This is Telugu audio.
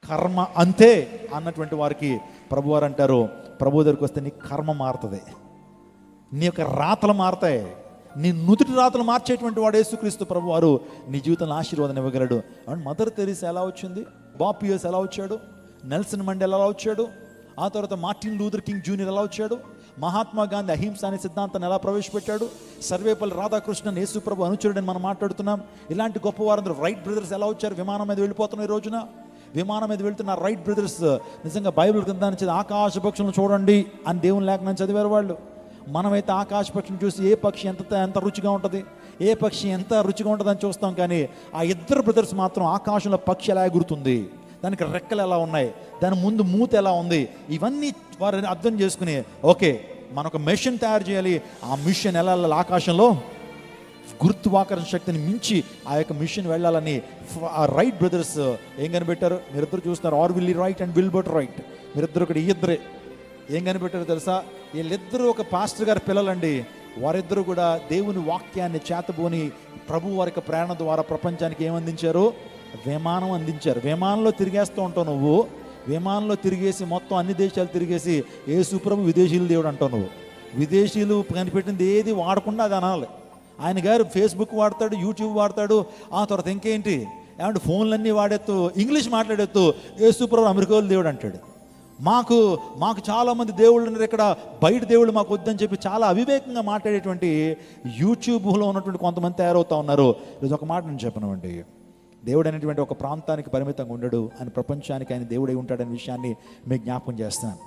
కర్మ అంతే అన్నటువంటి వారికి ప్రభువారు అంటారు, ప్రభు దగ్గరికి వస్తే నీ కర్మ మారుతుంది, నీ యొక్క రాతలు మారుతాయి, నీ నుదుటి రాతలు మార్చేటువంటి వాడు యేసుక్రీస్తు ప్రభువారు నీ జీవితంలో ఆశీర్వాదం ఇవ్వగలడు. అండ్ మదర్ తెరీసా ఎలా వచ్చింది, బాబ్ పియర్స్ ఎలా వచ్చాడు, నెల్సన్ మండేలా ఎలా వచ్చాడు, ఆ తర్వాత మార్టిన్ లూథర్ కింగ్ జూనియర్ ఎలా వచ్చాడు, మహాత్మా గాంధీ అహింస అనే సిద్ధాంతాన్ని ఎలా ప్రవేశపెట్టాడు, సర్వేపల్లి రాధాకృష్ణన్ యేసు ప్రభు అనుచరుడని మనం మాట్లాడుతున్నాం. ఇలాంటి గొప్పవారందరూ రైట్ బ్రదర్స్ ఎలా వచ్చారు, విమానం మీద వెళ్ళిపోతున్నారు. ఈ రోజున విమానం మీద వెళ్తున్న రైట్ బ్రదర్స్ నిజంగా బైబిల్ గ్రంథాన్ని ఆకాశ పక్షులను చూడండి అని దేవుని లేఖనం చదివారు వాళ్ళు. మనమైతే ఆకాశ పక్షిని చూసి ఏ పక్షి ఎంత రుచిగా ఉంటుంది, ఏ పక్షి ఎంత రుచిగా ఉంటుందని చూస్తాం, కానీ ఆ ఇద్దరు బ్రదర్స్ మాత్రం ఆకాశంలో పక్షి ఎలా ఎగురుతుంది, దానికి రెక్కలు ఎలా ఉన్నాయి, దాని ముందు మూత ఎలా ఉంది, ఇవన్నీ వారిని అర్థం చేసుకుని ఓకే మనం ఒక మిషన్ తయారు చేయాలి. ఆ మిషన్ ఎలా ఆకాశంలో గురుత్వాకర్షణ శక్తిని మించి ఆ యొక్క మిషన్ వెళ్ళాలని ఆ రైట్ బ్రదర్స్ ఏం కనిపెట్టారు, మీరిద్దరు చూస్తున్నారు, ఆర్విల్లీ రైట్ అండ్ విల్బర్ట్ రైట్. మీరిద్దరు ఒకటి ఇద్దరే ఏం కనిపెట్టారు తెలుసా, వీళ్ళిద్దరూ ఒక పాస్టర్ గారి పిల్లలండి. వారిద్దరూ కూడా దేవుని వాక్యాన్ని చేతబోని ప్రభు వారి ప్రేరణ ద్వారా ప్రపంచానికి ఏమందించారు, విమానం అందించారు. విమానంలో తిరిగేస్తూ ఉంటావు నువ్వు, విమానంలో తిరిగేసి మొత్తం అన్ని దేశాలు తిరిగేసి యేసు ప్రభు విదేశీయుల దేవుడు అంటావు నువ్వు. విదేశీయులు కనిపెట్టింది ఏది వాడకుండా అది అనాలి. ఆయన గారు ఫేస్బుక్ వాడతాడు, యూట్యూబ్ వాడతాడు, ఆ తర్వాత ఇంకేంటి ఏమంటే ఫోన్లన్నీ వాడేస్తూ ఇంగ్లీష్ మాట్లాడేస్తూ యేసు ప్రభు అమెరికాలో దేవుడు అంటాడు. మాకు చాలామంది దేవుళ్ళు ఉన్నారు ఇక్కడ, బయట దేవుళ్ళు మాకు వద్దని చెప్పి చాలా అవివేకంగా మాట్లాడేటువంటి యూట్యూబ్లో ఉన్నటువంటి కొంతమంది తయారవుతూ ఉన్నారు. ఈరోజు ఒక మాట నేను చెప్పనండి, దేవుడు అనేటువంటి ఒక ప్రాంతానికి పరిమితంగా ఉండడు, ఆయన ప్రపంచానికి ఆయన దేవుడై ఉంటాడనే విషయాన్ని మీకు జ్ఞాపకం చేస్తాను.